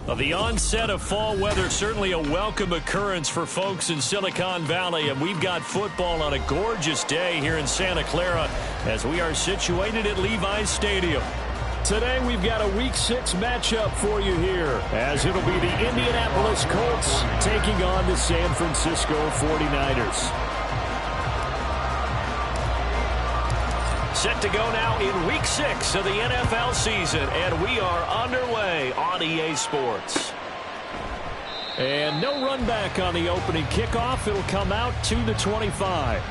Well, the onset of fall weather, certainly a welcome occurrence for folks in Silicon Valley, and we've got football on a gorgeous day here in Santa Clara as we are situated at Levi's Stadium. Today we've got a Week 6 matchup for you here, as it'll be the Indianapolis Colts taking on the San Francisco 49ers. Set to go now in Week 6 of the NFL season, and we are underway on EA Sports. And no run back on the opening kickoff. It'll come out to the 25.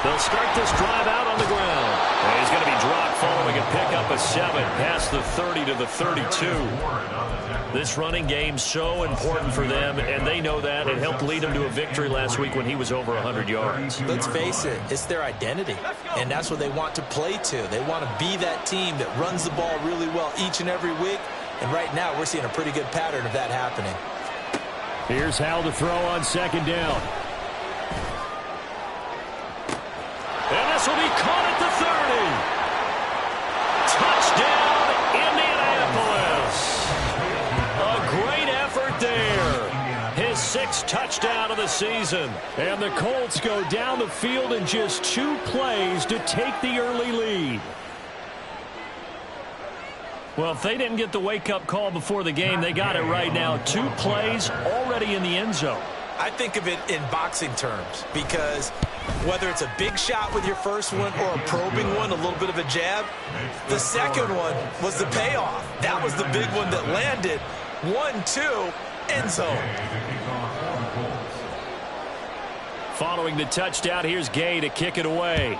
They'll start this drive out on the ground. And he's going to be dropped following a pickup of 7 past the 30 to the 32. This running game's so important for them, and they know that. It helped lead them to a victory last week when he was over 100 yards. Let's face it, it's their identity, and that's what they want to play to. They want to be that team that runs the ball really well each and every week, and right now we're seeing a pretty good pattern of that happening. Here's Howell to throw on second down. And this will be caught at the 30. Touchdown, Indianapolis. A great effort there. His 6th touchdown of the season. And the Colts go down the field in just 2 plays to take the early lead. Well, if they didn't get the wake-up call before the game, they got it right now. 2 plays already in the end zone. I think of it in boxing terms, because whether it's a big shot with your first one or a probing one, a little bit of a jab, the second one was the payoff. That was the big one that landed. 1-2, end zone. Following the touchdown, here's Gay to kick it away.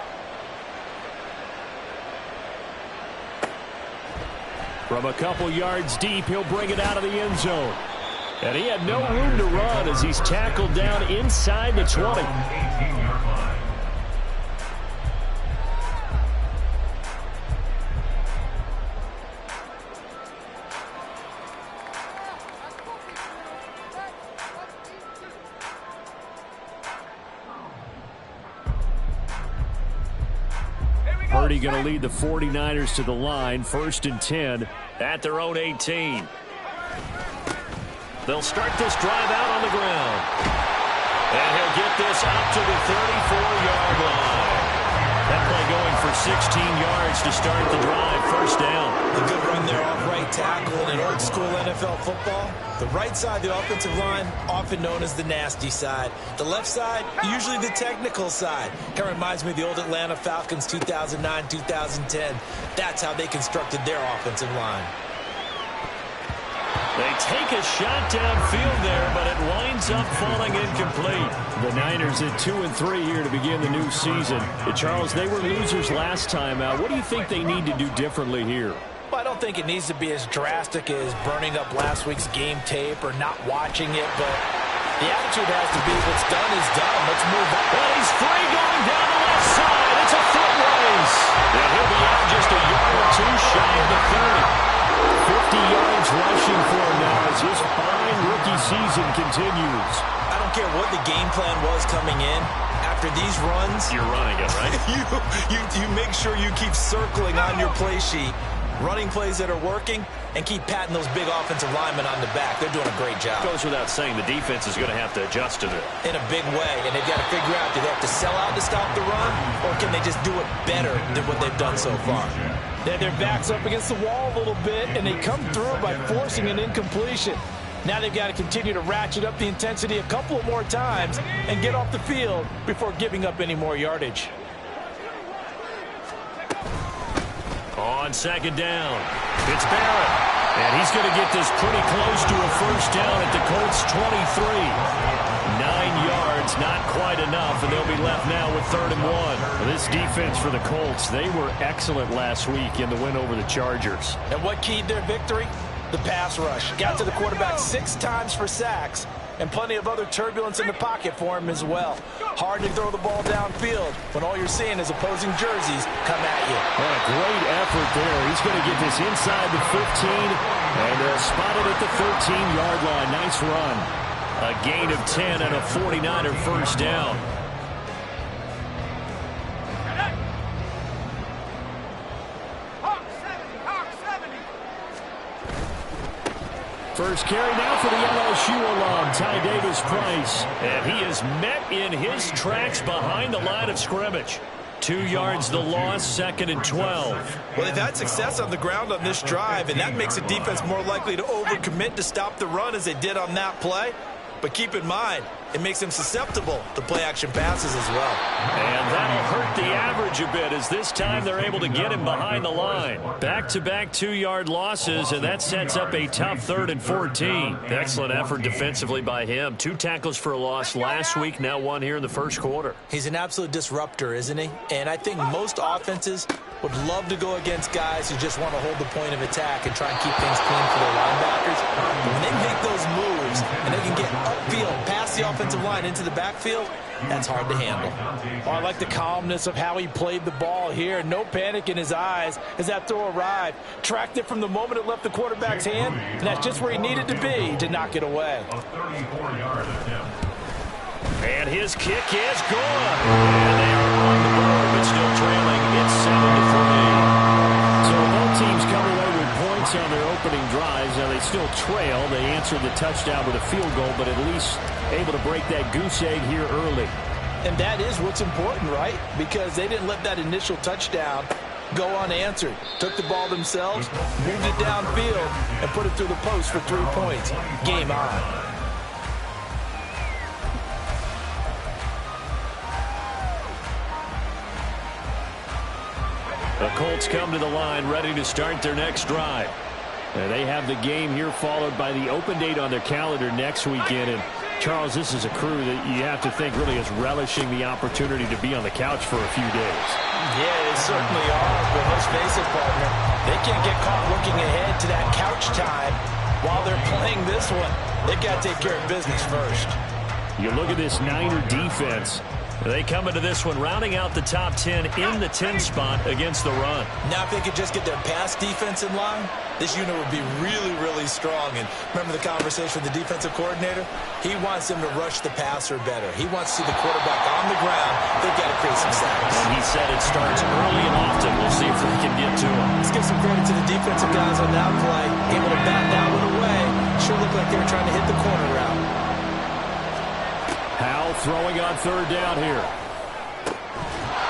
From a couple yards deep, he'll bring it out of the end zone. And he had no room to run as he's tackled down inside the 20. Purdy going to lead the 49ers to the line, 1st and 10 at their own 18. They'll start this drive out on the ground. And he'll get this out to the 34-yard line. That play going for 16 yards to start the drive, 1st down. A good run there off right tackle in old school NFL football. The right side, the offensive line, often known as the nasty side. The left side, usually the technical side. Kind of reminds me of the old Atlanta Falcons 2009-2010. That's how they constructed their offensive line. They take a shot downfield there, but it winds up falling incomplete. The Niners at 2-3 here to begin the new season. Charles, they were losers last time out. What do you think they need to do differently here? Well, I don't think it needs to be as drastic as burning up last week's game tape or not watching it, but the attitude has to be what's done is done. Let's move on. Well, he's free going down the left side. It's a foot race. And he'll be out just a yard or 2 shy of the 30. 50 yards rushing for him now as his fine rookie season continues. I don't care what the game plan was coming in. After these runs, you're running it, right? you make sure you keep circling on your play sheet, running plays that are working, and keep patting those big offensive linemen on the back. They're doing a great job. Goes without saying, the defense is going to have to adjust to it. In a big way, and they've got to figure out, do they have to sell out to stop the run, or can they just do it better than what they've done so far? They have their backs up against the wall a little bit, and they come through by forcing an incompletion. Now they've got to continue to ratchet up the intensity a couple more times and get off the field before giving up any more yardage. On second down, it's Barrett. And he's going to get this pretty close to a 1st down at the Colts 23. 9 yards That's not quite enough, and they'll be left now with 3rd and 1. This defense for the Colts, they were excellent last week in the win over the Chargers. And what keyed their victory? The pass rush. Got to the quarterback 6 times for sacks, and plenty of other turbulence in the pocket for him as well. Hard to throw the ball downfield when all you're seeing is opposing jerseys come at you. What a great effort there. He's going to get this inside the 15, and they'll spot it at the 13-yard line. Nice run. A gain of 10 and a 49er first down. First carry now for the LSU alum, Ty Davis-Price. And he is met in his tracks behind the line of scrimmage. 2 yards the loss, 2nd and 12. Well, they've had success on the ground on this drive, and that makes a defense more likely to overcommit to stop the run as they did on that play. But keep in mind, it makes them susceptible to play-action passes as well. And that'll hurt the average a bit as this time they're able to get him behind the line. Back-to-back 2-yard losses, and that sets up a tough 3rd and 14. Excellent effort defensively by him. 2 tackles for a loss last week, now 1 here in the first quarter. He's an absolute disruptor, isn't he? And I think most offenses would love to go against guys who just want to hold the point of attack and try and keep things clean for their linebackers. But when they make those moves and they can get upfield past the offensive line into the backfield, that's hard to handle. Oh, I like the calmness of how he played the ball here. No panic in his eyes as that throw arrived. Tracked it from the moment it left the quarterback's hand, and that's just where he needed to be to knock it away. And his kick is good. And they are on the board, but still trailing. It's 7-3. So both teams come away with points on their opening drives. Now they still trail. They answered the touchdown with a field goal, but at least able to break that goose egg here early. And that is what's important, right? Because they didn't let that initial touchdown go unanswered. Took the ball themselves, moved it downfield, and put it through the post for 3 points. Game on. The Colts come to the line ready to start their next drive. And they have the game here followed by the open date on their calendar next weekend. And Charles, this is a crew that you have to think really is relishing the opportunity to be on the couch for a few days. Yeah, they certainly are. But let's face it, partner, they can't get caught looking ahead to that couch time while they're playing this one. They've got to take care of business first. You look at this Niner defense. They come into this one rounding out the top 10 in the 10 spot against the run. Now if they could just get their pass defense in line, this unit would be really, really strong. And remember the conversation with the defensive coordinator? He wants them to rush the passer better. He wants to see the quarterback on the ground. They've got to create some sacks. And he said it starts early and often. We'll see if we can get to him. Let's give some credit to the defensive guys on that play. Able to bat that one away. Sure looked like they were trying to hit the corner route. Howell throwing on 3rd down here.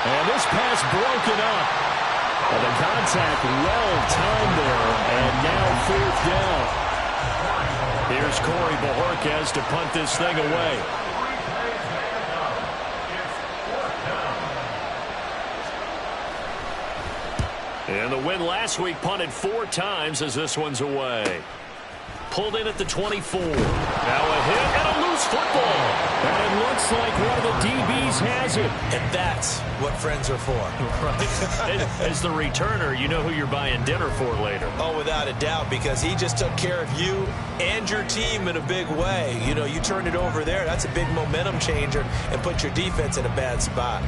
And this pass broken up. And the contact well-timed there. And now 4th down. Here's Corey Bojorquez to punt this thing away. And the win last week punted 4 times as this one's away. Pulled in at the 24. Now a hit and a loose football. And it looks like one of the DBs has it. And that's what friends are for. Right. As the returner, you know who you're buying dinner for later. Oh, without a doubt, because he just took care of you and your team in a big way. You know, you turned it over there. That's a big momentum changer and put your defense in a bad spot.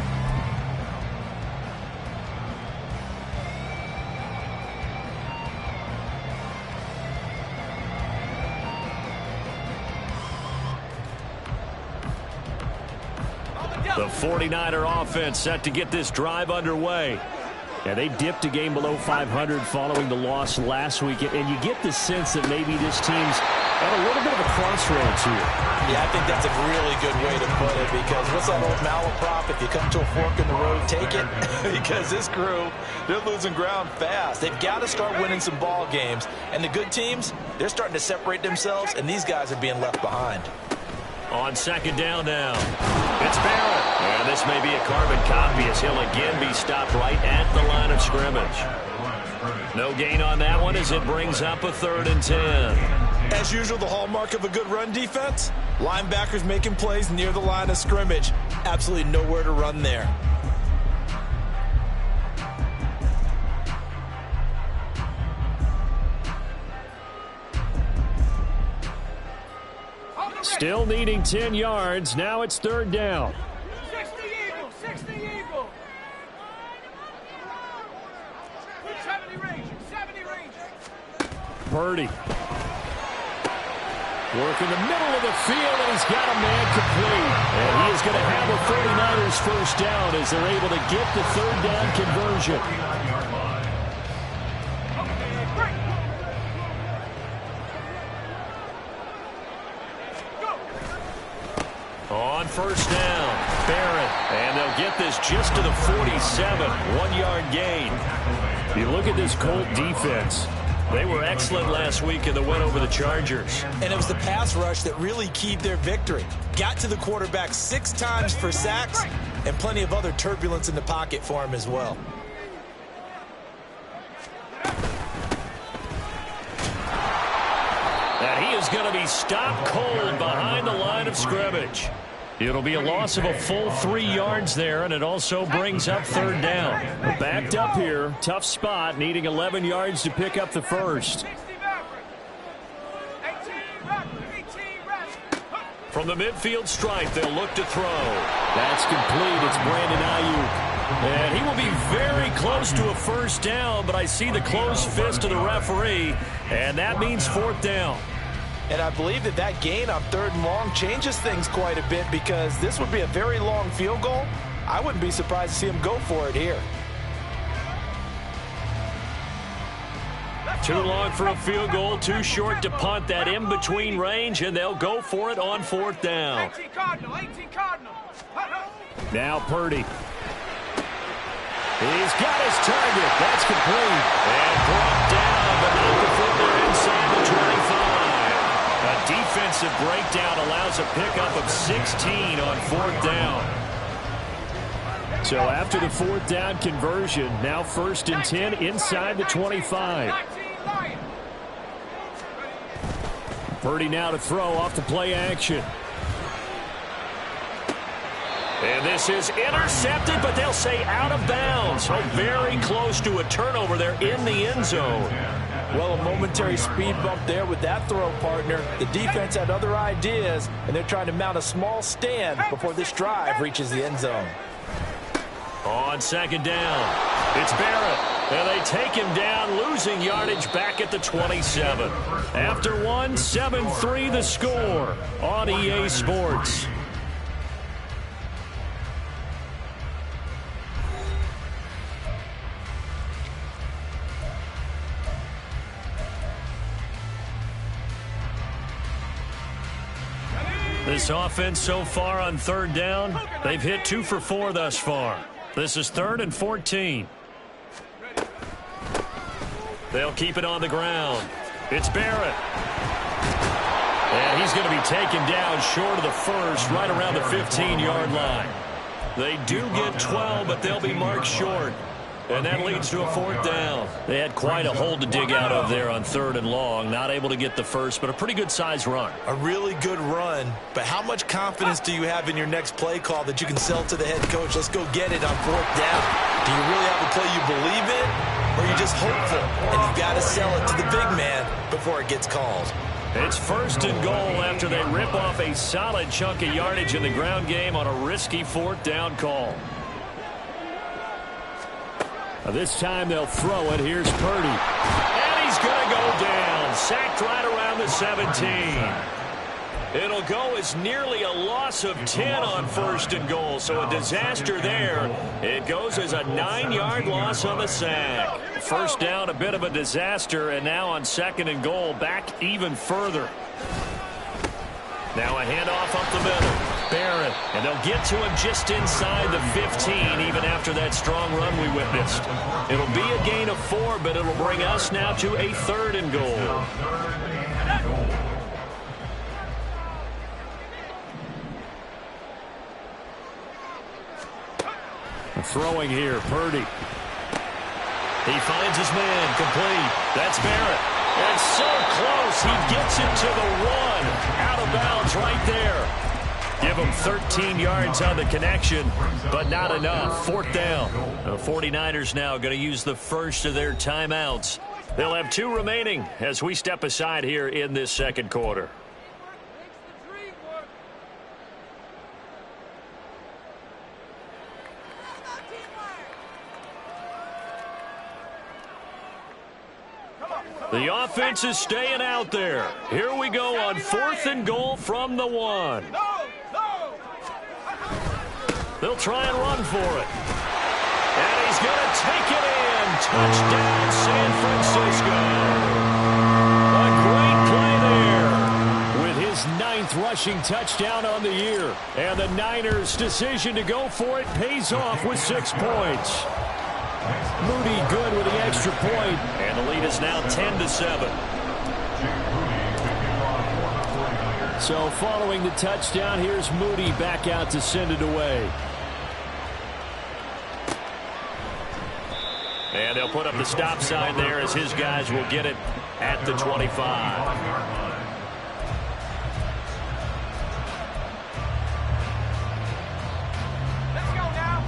The 49er offense set to get this drive underway. And they dipped a game below 500 following the loss last week. And you get the sense that maybe this team's at a little bit of a crossroads here. Yeah, I think that's a really good way to put it, because what's that old malaprop? If you come to a fork in the road, take it. Because this crew, they're losing ground fast. They've got to start winning some ball games. And the good teams, they're starting to separate themselves, and these guys are being left behind. On 2nd down now, it's Barrett. And this may be a carbon copy as he'll again be stopped right at the line of scrimmage. No gain on that one as it brings up a 3rd and 10. As usual, the hallmark of a good run defense, Linebackers making plays near the line of scrimmage. Absolutely nowhere to run there. Still needing 10 yards. Now it's third down. 60 Eagle, 60 Eagle. 70 Ranger, 70 Ranger. Purdy. Working the middle of the field, and he's got a man complete. And he is going to have a 49ers first down as they're able to get the third down conversion. On first down, Barrett, and they'll get this just to the 47, 1-yard gain. You look at this Colt defense. They were excellent last week in the win over the Chargers. And it was the pass rush that really keyed their victory. Got to the quarterback 6 times for sacks, and plenty of other turbulence in the pocket for him as well. And he is going to be stopped cold behind the line of scrimmage. It'll be a loss of a full 3 yards there, and it also brings up third down. Backed up here, tough spot, needing 11 yards to pick up the first. From the midfield stripe, they'll look to throw. That's complete. It's Brandon Ayuk. And he will be very close to a first down, but I see the closed fist of the referee, and that means fourth down. And I believe that gain on third and long changes things quite a bit, because this would be a very long field goal. I wouldn't be surprised to see him go for it here. Too long for a field goal, too short to punt. That in-between range, and they'll go for it on fourth down. 18 Cardinal, 18 Cardinal. Now Purdy. He's got his target. That's complete. And brought down, but not before they're inside the 25. A defensive breakdown allows a pickup of 16 on fourth down. So after the fourth down conversion, now first and 10 inside the 25. Purdy now to throw off the play action. And this is intercepted, but they'll say out of bounds. So very close to a turnover there in the end zone. Well, a momentary speed bump there with that throw, partner. The defense had other ideas, and they're trying to mount a small stand before this drive reaches the end zone. On second down, it's Barrett. And they take him down, losing yardage back at the 27. After one, 7-3 the score on EA Sports. This offense so far on third down, they've hit 2 for 4 thus far. This is 3rd and 14. They'll keep it on the ground. It's Barrett. And he's going to be taken down short of the first, right around the 15-yard line. They do get 12, but they'll be marked short. And that leads to a fourth down. They had quite a hole to dig out of there on 3rd and long. Not able to get the first, but a pretty good size run. A really good run, but how much confidence do you have in your next play call that you can sell to the head coach? Let's go get it on fourth down. Do you really have a play you believe in, or are you just hopeful? And you've got to sell it to the big man before it gets called. It's 1st and goal after they rip off a solid chunk of yardage in the ground game on a risky fourth down call. This time they'll throw it. Here's Purdy. And he's going to go down. Sacked right around the 17. It'll go as nearly a loss of 10 on 1st and goal. So a disaster there. It goes as a 9-yard loss on the sack. First down, a bit of a disaster. And now on 2nd and goal, back even further. Now a handoff up the middle. Barrett, and they'll get to him just inside the 15, even after that strong run we witnessed. It'll be a gain of 4, but it'll bring us now to a 3rd and goal. Throwing here, Purdy. He finds his man, complete. That's Barrett. And so close, he gets it to the 1. Out of bounds right there. Give them 13 yards on the connection, but not enough. Fourth down. The 49ers now going to use the first of their timeouts. They'll have 2 remaining as we step aside here in this second quarter. The offense is staying out there. Here we go on 4th and goal from the 1. They'll try and run for it. And he's going to take it in. Touchdown, San Francisco. A great play there with his 9th rushing touchdown on the year. And the Niners' decision to go for it pays off with 6 points. Moody good with the extra point. And the lead is now 10-7. So following the touchdown, here's Moody back out to send it away. And they'll put up the stop sign there as his guys will get it at the 25.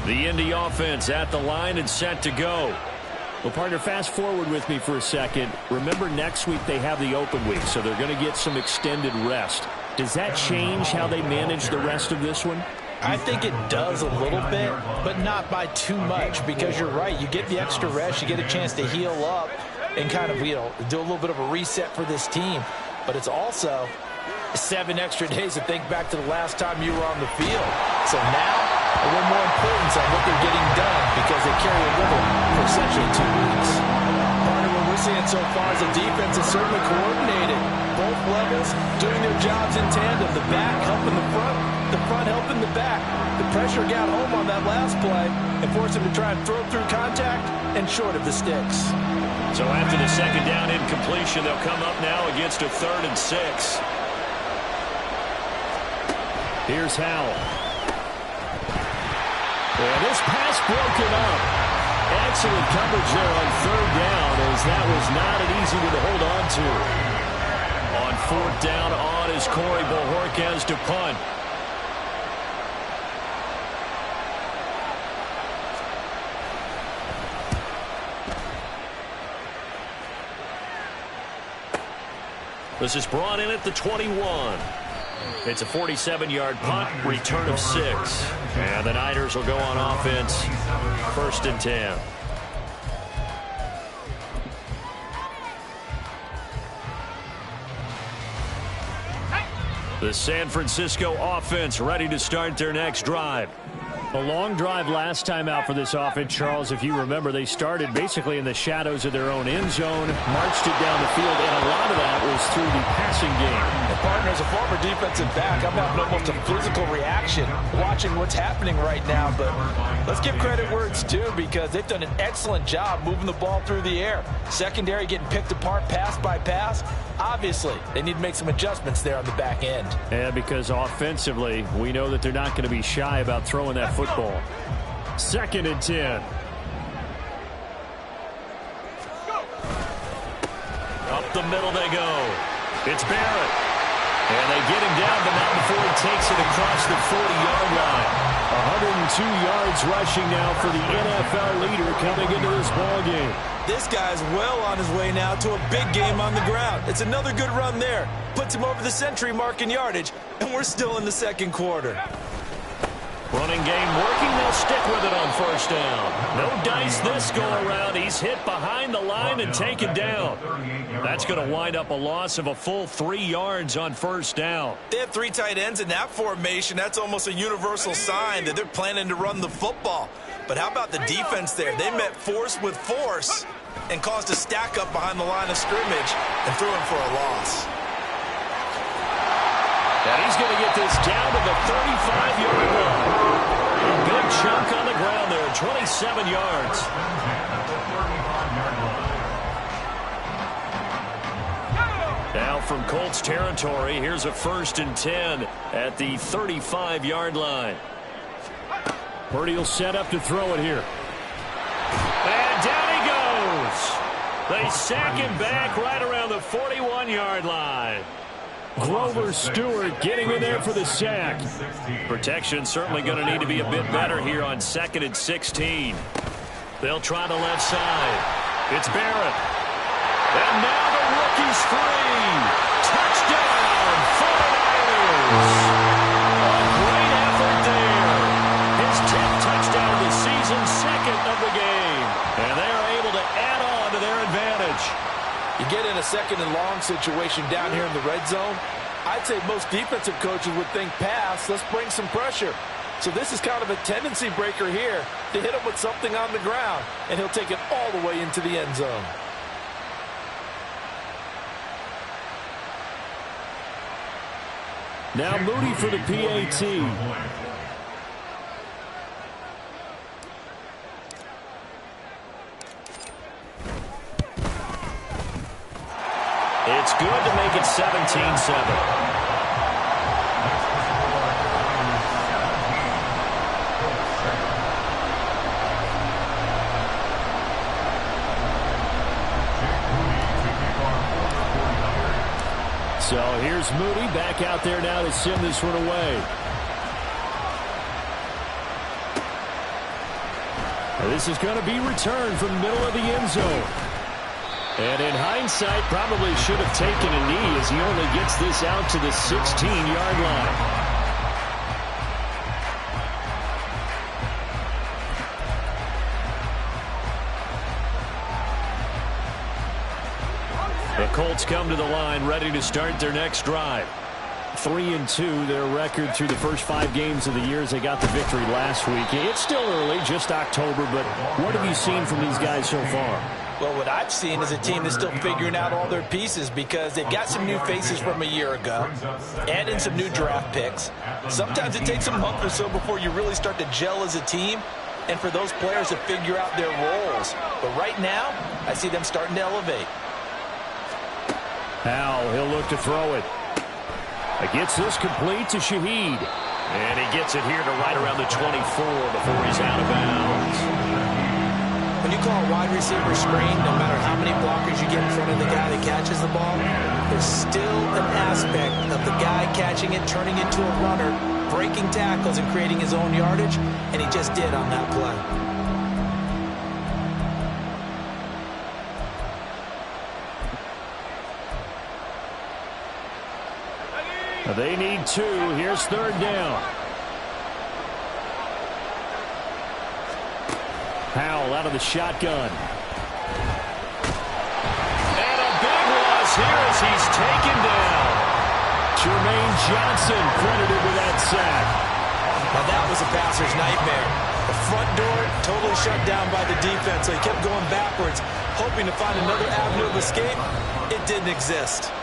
The Indy offense at the line and set to go. Well, partner, fast forward with me for a second. Remember, next week they have the open week, so they're going to get some extended rest. Does that change how they manage the rest of this one? I think it does a little bit, but not by too much, because you're right. You get the extra rest, you get a chance to heal up and kind of, do a little bit of a reset for this team. But it's also 7 extra days to think back to the last time you were on the field. So now, a little more importance on what they're getting done, because they carry it with them for essentially 2 weeks. Part of what we're seeing so far is the defense is certainly coordinated. Both levels doing their jobs in tandem. The back helping the front helping the back. The pressure got home on that last play and forced him to try and throw through contact and short of the sticks. So after the second down incompletion, they'll come up now against a 3rd and 6. Here's Howell. And this pass broken up. Excellent coverage there on 3rd down, as that was not an easy one to hold on to. On 4th down on is Corey Bojorquez to punt. This is brought in at the 21. It's a 47-yard punt, return of 6. And the Niners will go on offense, 1st and 10. The San Francisco offense ready to start their next drive. A long drive last time out for this offense, Charles. If you remember, they started basically in the shadows of their own end zone, marched it down the field, and a lot of that was through the passing game. And partner, as a former defensive back, I'm having almost a physical reaction watching what's happening right now. But let's give credit where it's due, because they've done an excellent job moving the ball through the air. Secondary getting picked apart pass by pass. Obviously, they need to make some adjustments there on the back end. And because offensively, we know that they're not going to be shy about throwing that football. 2nd and 10. Up the middle they go. It's Barrett. And they get him down, but not before he takes it across the 40-yard line. 102 yards rushing now for the NFL leader coming into this ballgame. This guy's well on his way now to a big game on the ground. It's another good run there. Puts him over the century mark in yardage, and we're still in the second quarter. Running game working. They'll stick with it on 1st down. No dice this go around. He's hit behind the line and taken down. That's going to wind up a loss of a full 3 yards on 1st down. They have 3 tight ends in that formation. That's almost a universal sign that they're planning to run the football. But how about the defense there? They met force with force and caused a stack up behind the line of scrimmage and threw him for a loss. And he's going to get this down to the 35-yard line. A big chunk on the ground there, 27 yards. Now from Colts territory, here's a 1st and 10 at the 35-yard line. Purdy will set up to throw it here. And down he goes. They sack him back right around the the 41-yard line. Grover Stewart getting in there for the sack. Protection certainly going to need to be a bit better here on 2nd and 16. They'll try the left side. It's Barrett. And now the rookie's free. Touchdown, 49ers. A great effort there. His 10th touchdown of the season, 2nd of the game. And they are able to add on to their advantage. You get in a 2nd and long situation down here in the red zone. I'd say most defensive coaches would think pass. Let's bring some pressure. So this is kind of a tendency breaker here to hit him with something on the ground. And he'll take it all the way into the end zone. Now Moody for the PAT. It's good to make it 17-7. So here's Moody back out there now to send this one away. This is going to be returned from the middle of the end zone. And in hindsight, probably should have taken a knee as he only gets this out to the 16-yard line. The Colts come to the line ready to start their next drive. 3-2, their record through the first 5 games of the year as they got the victory last week. It's still early, just October, but what have you seen from these guys so far? Well, what I've seen is a team that's still figuring out all their pieces because they've got some new faces from a year ago, add in some new draft picks. Sometimes it takes a month or so before you really start to gel as a team and for those players to figure out their roles. But right now, I see them starting to elevate. Howell, he'll look to throw it. Gets this complete to Shaheed. And he gets it here to right around the 24 before he's out of bounds. When you call a wide receiver screen, no matter how many blockers you get in front of the guy that catches the ball, there's still an aspect of the guy catching it, turning into a runner, breaking tackles and creating his own yardage, and he just did on that play. They need 2. Here's 3rd down. Howell out of the shotgun. And a big loss here as he's taken down. Jermaine Johnson credited with that sack. Now that was a passer's nightmare. The front door totally shut down by the defense, so he kept going backwards, hoping to find another avenue of escape. It didn't exist.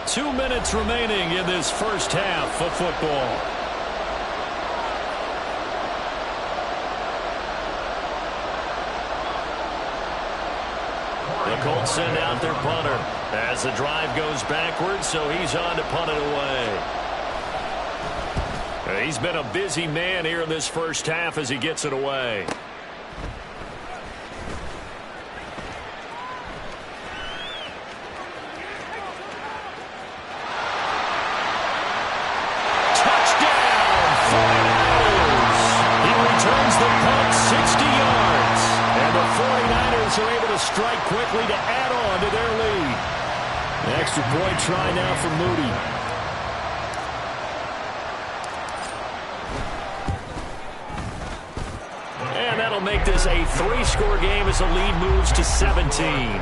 2 minutes remaining in this first half of football. The Colts send out their punter as the drive goes backwards, so he's on to punt it away. He's been a busy man here in this first half as he gets it away. Are able to strike quickly to add on to their lead. An extra point try now for Moody. And that'll make this a 3-score game as the lead moves to 17.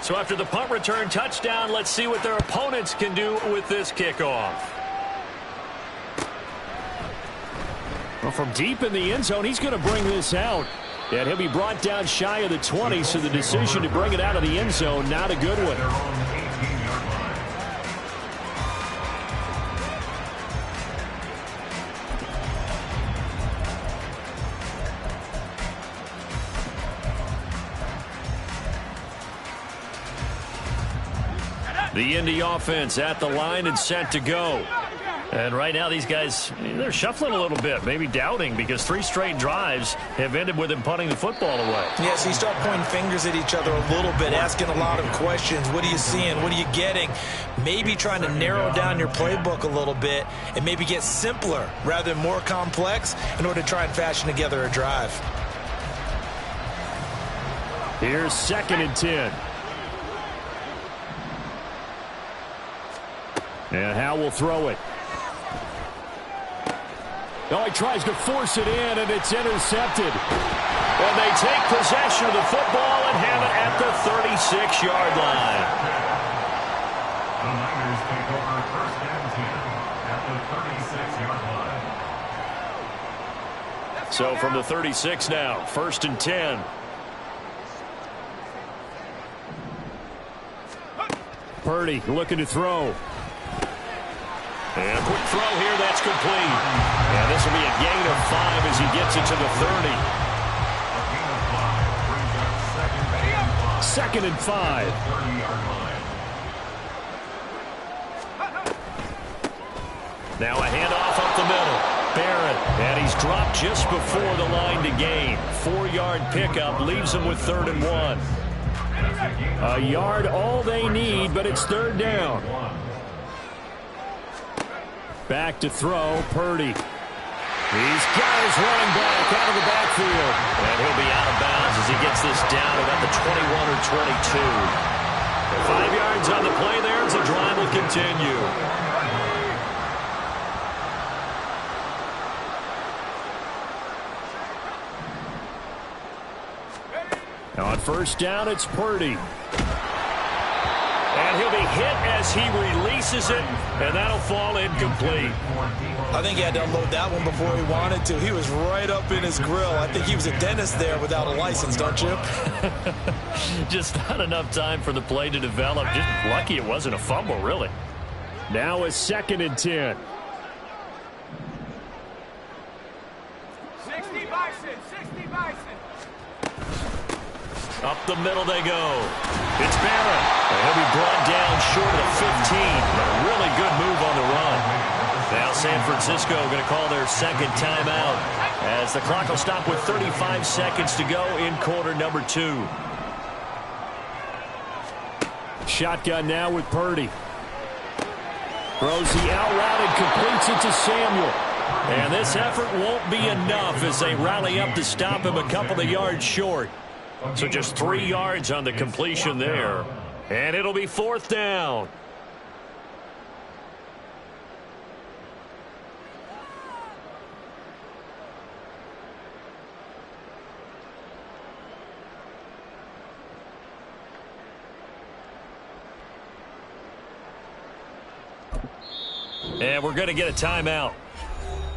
So after the punt return touchdown, let's see what their opponents can do with this kickoff. Well, from deep in the end zone, he's going to bring this out. And he'll be brought down shy of the 20, so the decision to bring it out of the end zone, not a good one. The Indy offense at the line and set to go. And right now these guys, they're shuffling a little bit, maybe doubting, because 3 straight drives have ended with them punting the football away. Yeah, so you start pointing fingers at each other a little bit, asking a lot of questions. What are you seeing? What are you getting? Maybe trying to narrow down your playbook a little bit and maybe get simpler rather than more complex in order to try and fashion together a drive. Here's 2nd and 10. And Howe will throw it. Oh, he tries to force it in, and it's intercepted. And they take possession of the football and have it at the 36-yard line. The Niners take over 1st and 10 at the 36-yard line. So from the 36 now, 1st and 10. Purdy looking to throw. And a quick throw here, that's complete. And this will be a gain of 5 as he gets it to the 30. 2nd and 5. Now a handoff up the middle. Barrett, and he's dropped just before the line to gain. 4-yard pickup leaves him with 3rd and 1. A yard all they need, but it's 3rd down. Back to throw, Purdy. He's got his running back out of the backfield. And he'll be out of bounds as he gets this down about the 21 or 22. 5 yards on the play there as the drive will continue. On 1st down, it's Purdy. And he'll be hit as he releases it, and that'll fall incomplete. I think he had to unload that one before he wanted to. He was right up in his grill. I think he was a dentist there without a license, don't you? Just not enough time for the play to develop. Just lucky it wasn't a fumble, really. Now a 2nd and 10. 60 Bison, 60 Bison. Up the middle they go. It's Barrett. And he'll be brought down short of the 15. But a really good move on the run. Now San Francisco going to call their 2nd timeout as the clock will stop with 35 seconds to go in quarter number 2. Shotgun now with Purdy. Throws the out route and completes it to Samuel. And this effort won't be enough as they rally up to stop him a couple of yards short. So just 3 yards on the completion there. And it'll be 4th down. And we're going to get a timeout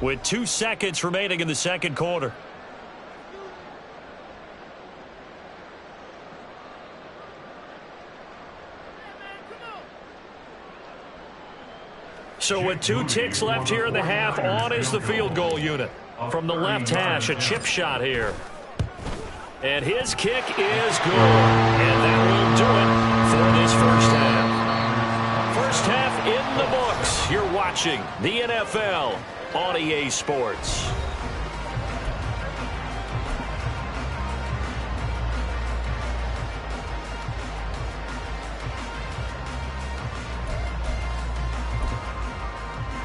with 2 seconds remaining in the 2nd quarter. So with 2 ticks left here in the half, on is the field goal unit. From the left hash, a chip shot here. And his kick is good. And that will do it for this 1st half. 1st half in the books. You're watching the NFL on EA Sports.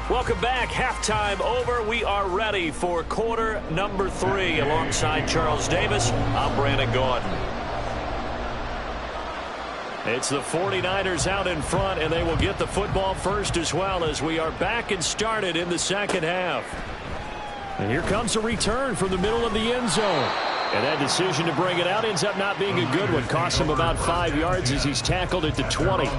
Welcome back. Halftime over. We are ready for quarter number 3. Alongside Charles Davis, I'm Brandon Gordon. It's the 49ers out in front, and they will get the football first as well as we are back and started in the 2nd half. And here comes a return from the middle of the end zone. And that decision to bring it out ends up not being a good one. Cost him about 5 yards as he's tackled at the 20.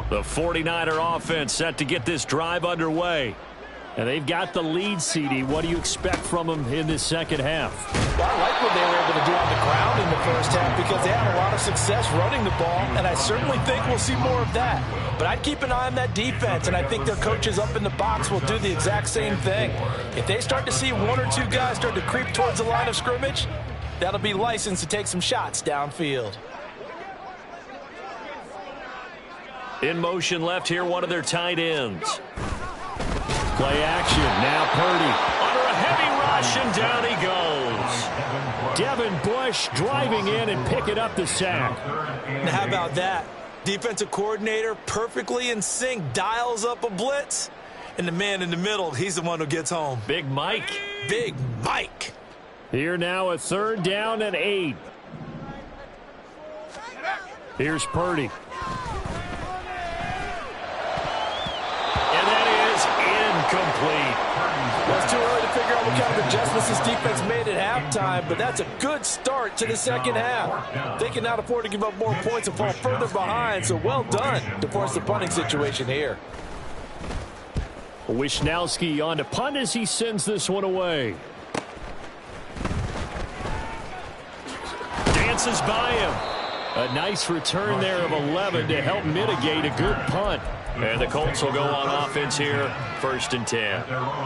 The 49er offense set to get this drive underway. And they've got the lead, CD. What do you expect from them in this 2nd half? Well, I like what they were able to do on the ground in the 1st half because they had a lot of success running the ball, and I certainly think we'll see more of that. But I'd keep an eye on that defense, and I think their coaches up in the box will do the exact same thing. If they start to see 1 or 2 guys start to creep towards the line of scrimmage, that'll be licensed to take some shots downfield. In motion left here, one of their tight ends. Play action. Now Purdy under a heavy rush, and down he goes. Devin Bush driving in and picking up the sack. Now how about that? Defensive coordinator perfectly in sync, dials up a blitz. And the man in the middle, he's the one who gets home. Big Mike. Big Mike. Here now a 3rd down and 8. Here's Purdy. And that is incomplete. Well, it's too early to figure out what kind of adjustments this defense made at halftime, but that's a good start to the second half. They cannot afford to give up more points and fall further behind, so well done to force the punting situation here. Wisnowski on to punt as he sends this one away. Dances by him. A nice return there of 11 to help mitigate a good punt. And the Colts will go on offense here, 1st and 10.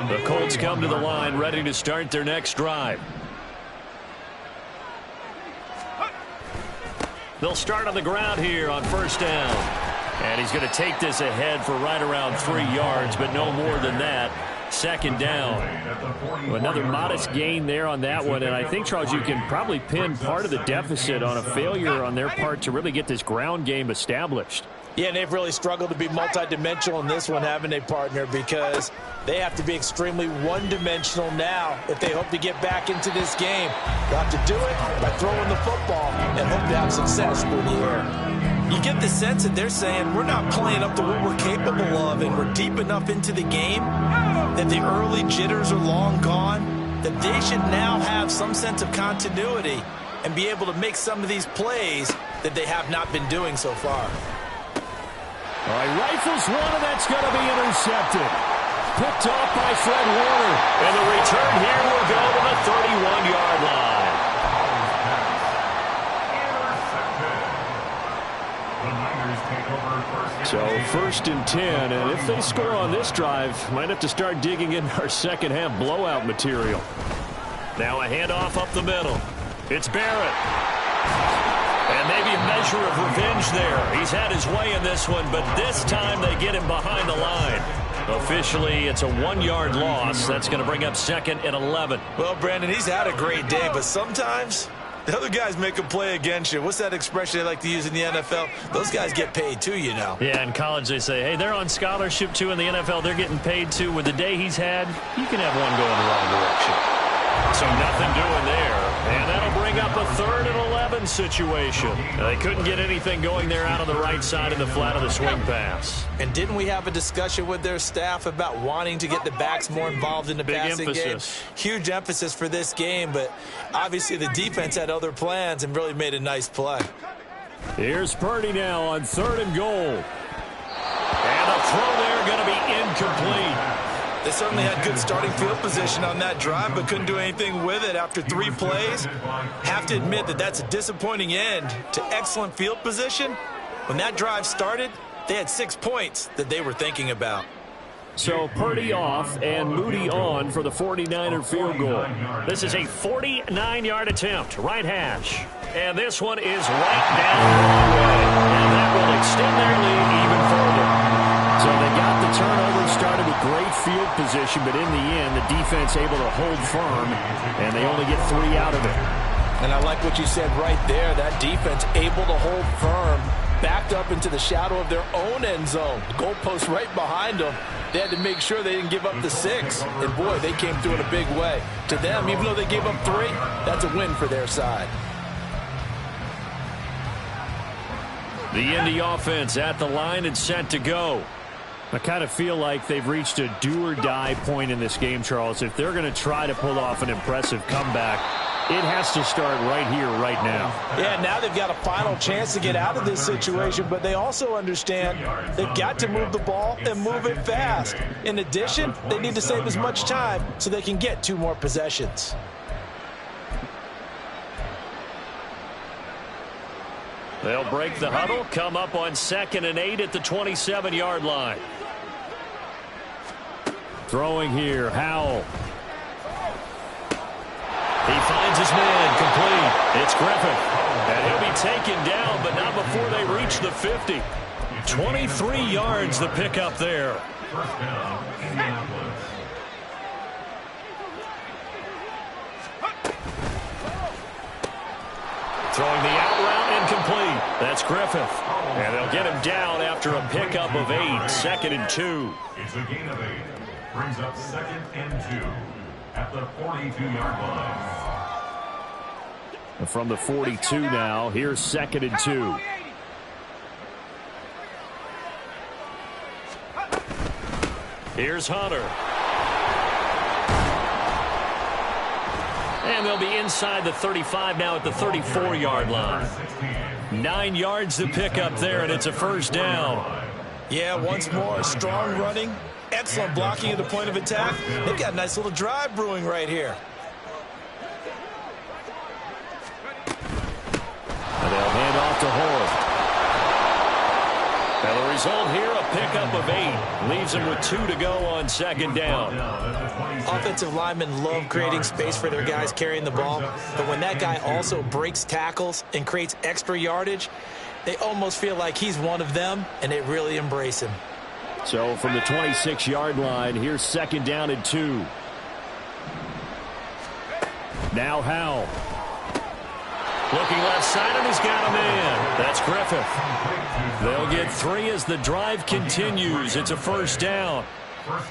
The Colts come to the line ready to start their next drive. They'll start on the ground here on 1st down. And he's going to take this ahead for right around 3 yards, but no more than that. 2nd down. Another modest gain there on that one, and I think, Charles, you can probably pin part of the deficit on a failure on their part to really get this ground game established. Yeah, and they've really struggled to be multidimensional in this one, haven't they, partner? Because they have to be extremely one-dimensional now if they hope to get back into this game. They'll have to do it by throwing the football and hope to have success through the air. You get the sense that they're saying we're not playing up to what we're capable of, and we're deep enough into the game that the early jitters are long gone, that they should now have some sense of continuity and be able to make some of these plays that they have not been doing so far. All right, rifles one, and that's going to be intercepted. Picked off by Fred Warner. And the return here will go to the 31-yard line. So 1st and 10, and if they score on this drive, might have to start digging in our second half blowout material. Now a handoff up the middle. It's Barrett. And maybe a measure of revenge there. He's had his way in this one, but this time they get him behind the line. Officially, it's a 1-yard loss. That's going to bring up 2nd and 11. Well, Brandon, he's had a great day, but sometimes the other guys make a play against you. What's that expression they like to use in the NFL? Those guys get paid too, you know. Yeah, in college they say, hey, they're on scholarship too. In the NFL, they're getting paid too. With the day he's had, you can have one going the wrong direction. So nothing doing there. And that'll bring up a 3rd and 11 situation. They couldn't get anything going there out on the right side of the flat of the swing pass. And didn't we have a discussion with their staff about wanting to get the backs more involved in the passing game? Huge emphasis for this game, but obviously the defense had other plans and really made a nice play. Here's Purdy now on 3rd and goal. And a throw there going to be incomplete. They certainly had good starting field position on that drive, but couldn't do anything with it after 3 plays. Have to admit that that's a disappointing end to excellent field position. When that drive started, they had 6 points that they were thinking about. So Purdy off and Moody on for the 49er field goal. This is a 49-yard attempt, right hash. And this one is right down the way. And that will extend their lead even further. So they got the turnover, started with great field position, but in the end, the defense able to hold firm, and they only get 3 out of it. And I like what you said right there. That defense able to hold firm, backed up into the shadow of their own end zone. The goalpost right behind them. They had to make sure they didn't give up the 6. And, boy, they came through in a big way. To them, even though they gave up 3, that's a win for their side. The Indy offense at the line and set to go. I kind of feel like they've reached a do-or-die point in this game, Charles. If they're going to try to pull off an impressive comeback, it has to start right here, right now. Yeah, now they've got a final chance to get out of this situation, but they also understand they've got to move the ball and move it fast. In addition, they need to save as much time so they can get 2 more possessions. They'll break the huddle, come up on 2nd and 8 at the 27-yard line. Throwing here, Howell. He finds his man, complete. It's Griffin. And he'll be taken down, but not before they reach the 50. 23 yards the pickup there. First down, Indianapolis. Throwing the out route incomplete. That's Griffith. And they'll get him down after a pickup of 8. 2nd and 2. It's a gain of 8. Brings up 2nd and 2 at the 42-yard line. And from the 42 now, here's 2nd and 2. Here's Hunter. And they'll be inside the 35 now at the 34-yard line. 9 yards to pick up there, and it's a first down. Yeah, once more, strong running, excellent blocking at the point of attack. They've got a nice little drive brewing right here. And they'll hand off to Horvath. And the result here, a pickup of 8. Leaves them with 2 to go on 2nd down. Offensive linemen love creating space for their guys carrying the ball, but when that guy also breaks tackles and creates extra yardage, they almost feel like he's one of them, and they really embrace him. So from the 26-yard line, here's 2nd down and 2. Now Howell. Looking left side, and he's got a man. That's Griffith. They'll get 3 as the drive continues. It's a first down.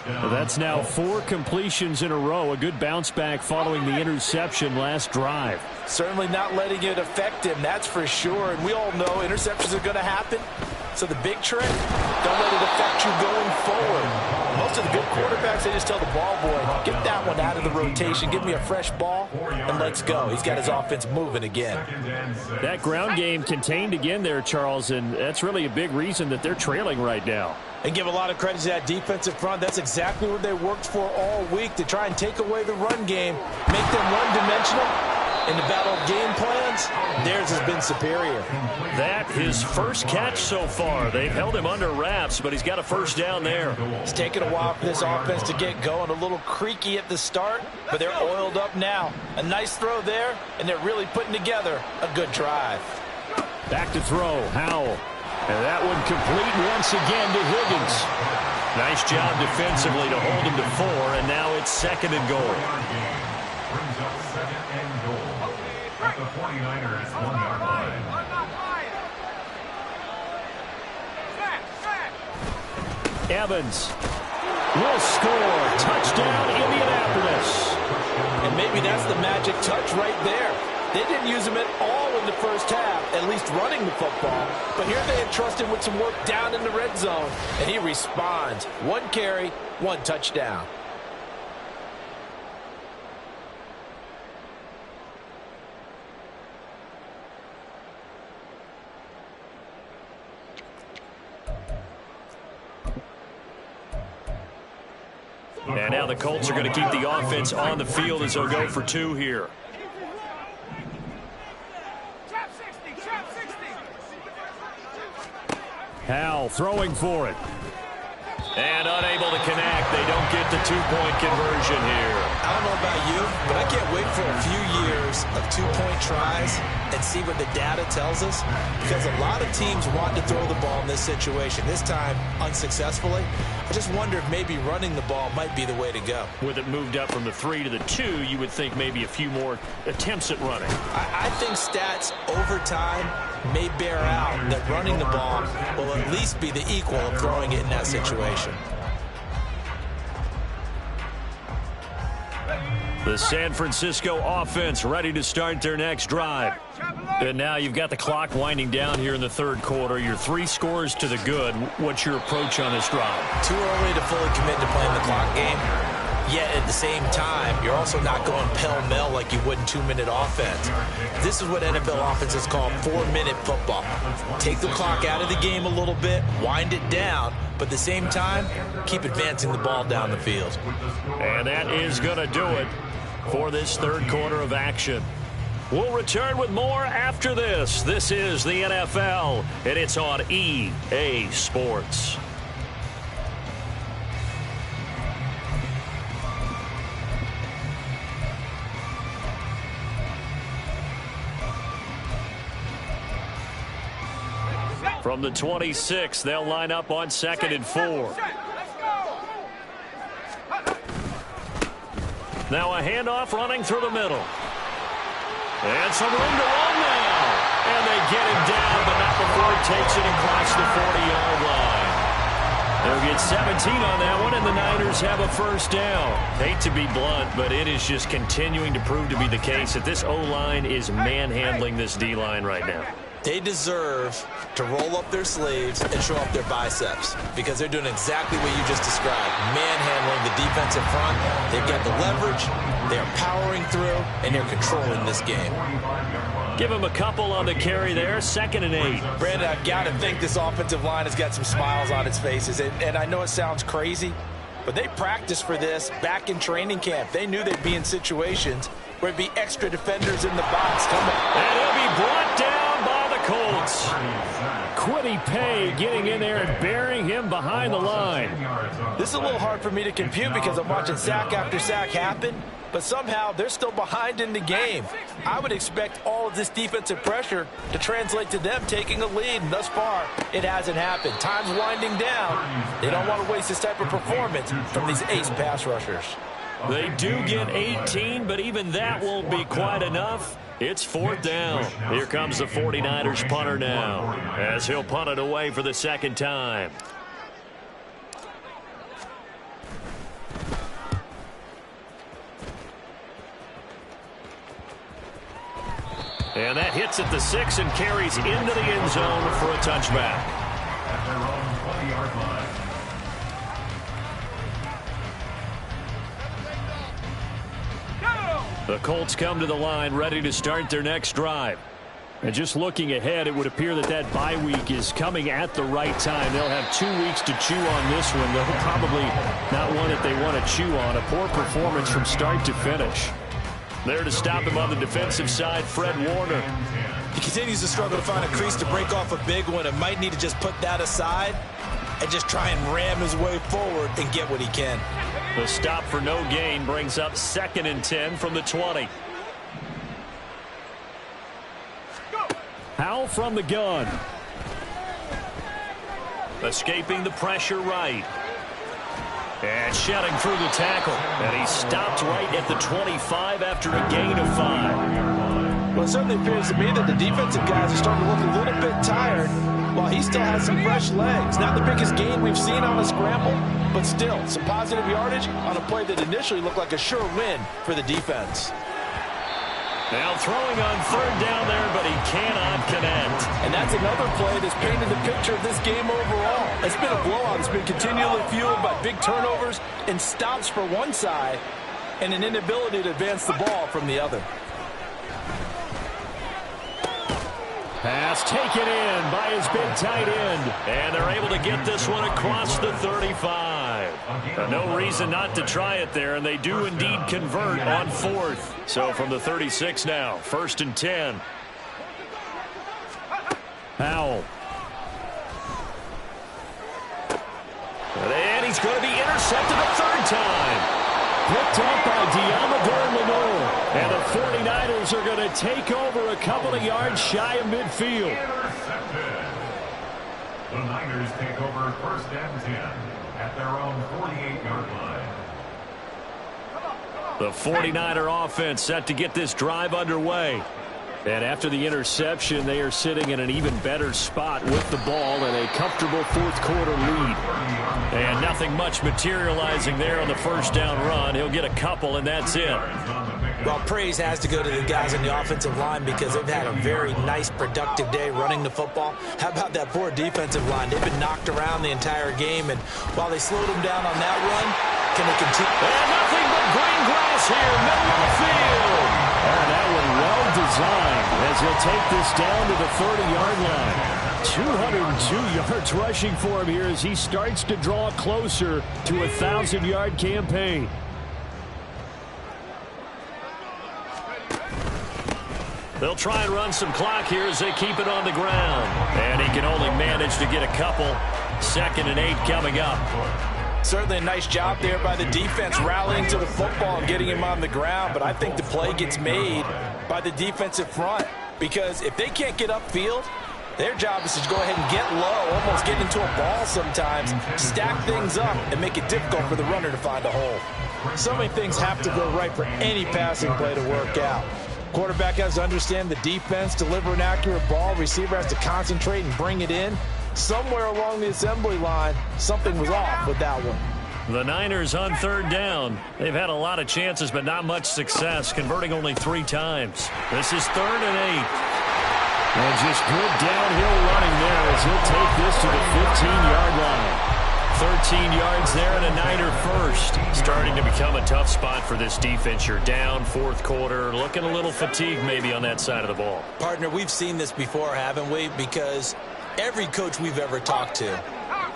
That's now 4 completions in a row. A good bounce back following the interception last drive. Certainly not letting it affect him, that's for sure. And we all know interceptions are going to happen. So the big trick, don't let it affect you going forward. Most of the good quarterbacks, they just tell the ball boy, get that one out of the rotation, give me a fresh ball, and let's go. He's got his offense moving again. That ground game contained again there, Charles, and that's really a big reason that they're trailing right now. And give a lot of credit to that defensive front. That's exactly what they worked for all week, to try and take away the run game, make them one-dimensional. In the battle of game plans, theirs has been superior. That his first catch so far. They've held him under wraps, but he's got a first down there. It's taken a while for this offense to get going. A little creaky at the start, but they're oiled up now. A nice throw there, and they're really putting together a good drive. Back to throw, Howell. And that one complete once again to Higgins. Nice job defensively to hold him to 4, and now it's 2nd and goal. Brings up 2nd and goal at the 49ers 1-yard line. Evans will score. Touchdown, Indianapolis. And maybe that's the magic touch right there. They didn't use him at all in the first half, at least running the football. But here they entrust him with some work down in the red zone, and he responds. 1 carry, 1 touchdown. And now the Colts are going to keep the offense on the field as they'll go for 2 here. Howell throwing for it. And unable to connect. They don't get the 2-point conversion here. I don't know about you, but I can't wait for a few years of 2-point tries and see what the data tells us, because a lot of teams want to throw the ball in this situation. This time, unsuccessfully. I just wonder if maybe running the ball might be the way to go. With it moved up from the 3 to the 2, you would think maybe a few more attempts at running. I think stats over time may bear out that running the ball will at least be the equal of throwing it in that situation. The San Francisco offense ready to start their next drive. And now you've got the clock winding down here in the 3rd quarter. You're 3 scores to the good. What's your approach on this drive? Too early to fully commit to playing the clock game. Yet at the same time, you're also not going pell-mell like you would in 2-minute offense. This is what NFL offenses call 4-minute football. Take the clock out of the game a little bit, wind it down, but at the same time, keep advancing the ball down the field. And that is going to do it for this 3rd quarter of action. We'll return with more after this. This is the NFL, and it's on EA Sports. From the 26, they'll line up on 2nd and 4. Now a handoff running through the middle. And some room to run now. And they get him down, but not before he takes it across the 40-yard line. They'll get 17 on that one, and the Niners have a first down. Hate to be blunt, but it is just continuing to prove to be the case that this O-line is manhandling this D-line right now. They deserve to roll up their sleeves and show off their biceps because they're doing exactly what you just described, manhandling the defensive front. They've got the leverage, they're powering through, and they're controlling this game. Give him a couple on the carry there, 2nd and 8. Brandon, I've got to think this offensive line has got some smiles on its faces, and I know it sounds crazy, but they practiced for this back in training camp. They knew they'd be in situations where there'd be extra defenders in the box coming. And he'll be brought down by the Colts. Quiddy Pay getting in there and burying him behind the line. This is a little hard for me to compute because I'm watching sack after sack happen, but somehow they're still behind in the game. I would expect all of this defensive pressure to translate to them taking a lead, and thus far, it hasn't happened. Time's winding down. They don't want to waste this type of performance from these ace pass rushers. They do get 18, but even that won't be quite enough. It's 4th down. Here comes the 49ers punter now, as he'll punt it away for the second time. And that hits at the 6 and carries into the end zone for a touchback. At their own 20-yard line. The Colts come to the line ready to start their next drive. And just looking ahead, it would appear that bye week is coming at the right time. They'll have 2 weeks to chew on this one. They'll probably not one that they want to chew on. A poor performance from start to finish. There to stop him on the defensive side, Fred Warner. He continues to struggle to find a crease to break off a big one and might need to just put that aside and just try and ram his way forward and get what he can. The stop for no gain brings up 2nd and 10 from the 20. Howell from the gun. Escaping the pressure right. And shedding through the tackle. And he stopped right at the 25 after a gain of 5. Well, it certainly appears to me that the defensive guys are starting to look a little bit tired while he still has some fresh legs. Not the biggest gain we've seen on a scramble, but still some positive yardage on a play that initially looked like a sure win for the defense. Now throwing on 3rd down there, but he cannot connect. And that's another play that's painted the picture of this game overall. It's been a blowout. It's been continually fueled by big turnovers and stops for one side and an inability to advance the ball from the other. Pass taken in by his big tight end. And they're able to get this one across the 35. No reason not to try it there, and they do indeed convert on 4th. So from the 36 now, 1st and 10. Howell. And he's going to be intercepted a 3rd time. Picked up by Diamador Lenore. And the 49ers are going to take over a couple of yards shy of midfield. Intercepted. The Niners take over 1st and 10 at their own 48-yard line. The 49er offense set to get this drive underway. And after the interception, they are sitting in an even better spot with the ball and a comfortable 4th quarter lead. And nothing much materializing there on the 1st down run. He'll get a couple, and that's it. Well, praise has to go to the guys on the offensive line because they've had a very nice, productive day running the football. How about that poor defensive line? They've been knocked around the entire game, and while they slowed them down on that run, can they continue? And nothing but green grass here, middle of the field. And that one well designed as he'll take this down to the 30-yard line. 202 yards rushing for him here as he starts to draw closer to a 1,000-yard campaign. They'll try and run some clock here as they keep it on the ground. And he can only manage to get a couple. 2nd and 8 coming up. Certainly a nice job there by the defense rallying to the football and getting him on the ground. But I think the play gets made by the defensive front because if they can't get upfield, then they're going to have to get downfield. And that's exactly what they're doing. They're trying to get the ball out of the backfield. And they're able to do that. And now they'll run it. They'll run it. Their job is to go ahead and get low, almost get into a ball sometimes, stack things up, and make it difficult for the runner to find a hole. So many things have to go right for any passing play to work out. Quarterback has to understand the defense, deliver an accurate ball. Receiver has to concentrate and bring it in. Somewhere along the assembly line, something was off with that one. The Niners on third down. They've had a lot of chances, but not much success, converting only 3 times. This is 3rd and 8. And just good downhill running there as he'll take this to the 15-yard line. 13 yards there and a Niner first. Starting to become a tough spot for this defense. You're down 4th quarter, looking a little fatigued maybe on that side of the ball. Partner, we've seen this before, haven't we? Because every coach we've ever talked to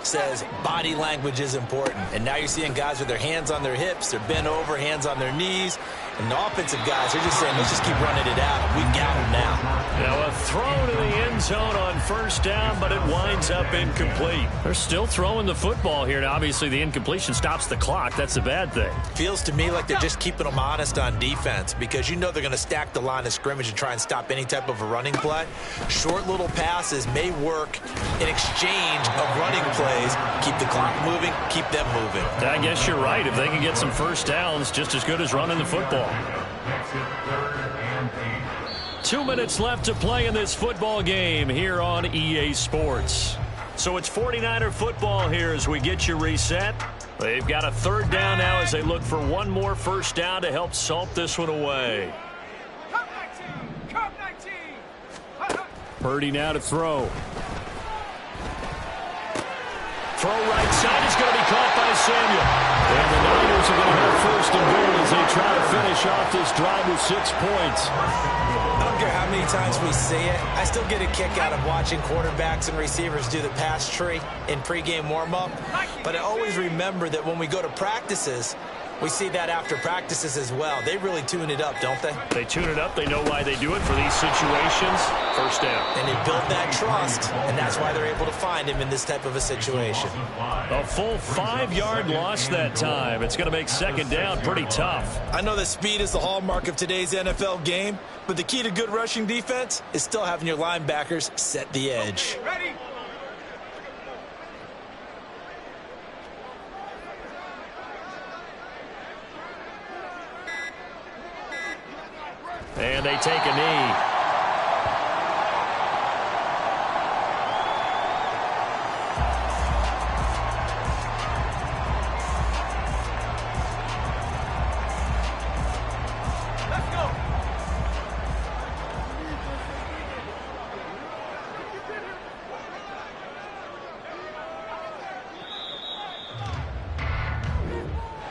says body language is important. And now you're seeing guys with their hands on their hips, they're bent over, hands on their knees. And the offensive guys are just saying, let's just keep running it out. We've got them now. Now a throw to the end zone on 1st down, but it winds up incomplete. They're still throwing the football here. Now, obviously, the incompletion stops the clock. That's a bad thing. Feels to me like they're just keeping them honest on defense because you know they're going to stack the line of scrimmage and try and stop any type of a running play. Short little passes may work in exchange of running plays. Keep the clock moving, keep them moving. I guess you're right. If they can get some 1st downs, just as good as running the football. 2 minutes left to play in this football game here on EA Sports. So it's 49er football here as we get you reset. They've got a 3rd down now as they look for one more 1st down to help salt this one away. Purdy now to throw. Throw right side is going to be caught by Samuel. And the Niners are going to have 1st and goal as they try to finish off this drive with 6 points. I don't care how many times we see it. I still get a kick out of watching quarterbacks and receivers do the pass tree in pregame warm-up. But I always remember that when we go to practices, we see that after practices as well. They really tune it up, don't they? They tune it up. They know why they do it for these situations. 1st down. And they build that trust, and that's why they're able to find him in this type of a situation. A full 5-yard loss that time. It's going to make 2nd down pretty tough. I know that speed is the hallmark of today's NFL game, but the key to good rushing defense is still having your linebackers set the edge. Ready? And they take a knee. Let's go.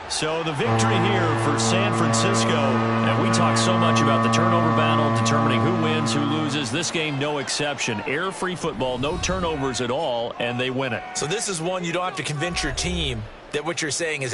So the victory here for San Francisco. And we talk so much about the turnover battle, determining who wins, who loses. This game, no exception. Air-free football, no turnovers at all, and they win it. So this is one you don't have to convince your team that what you're saying is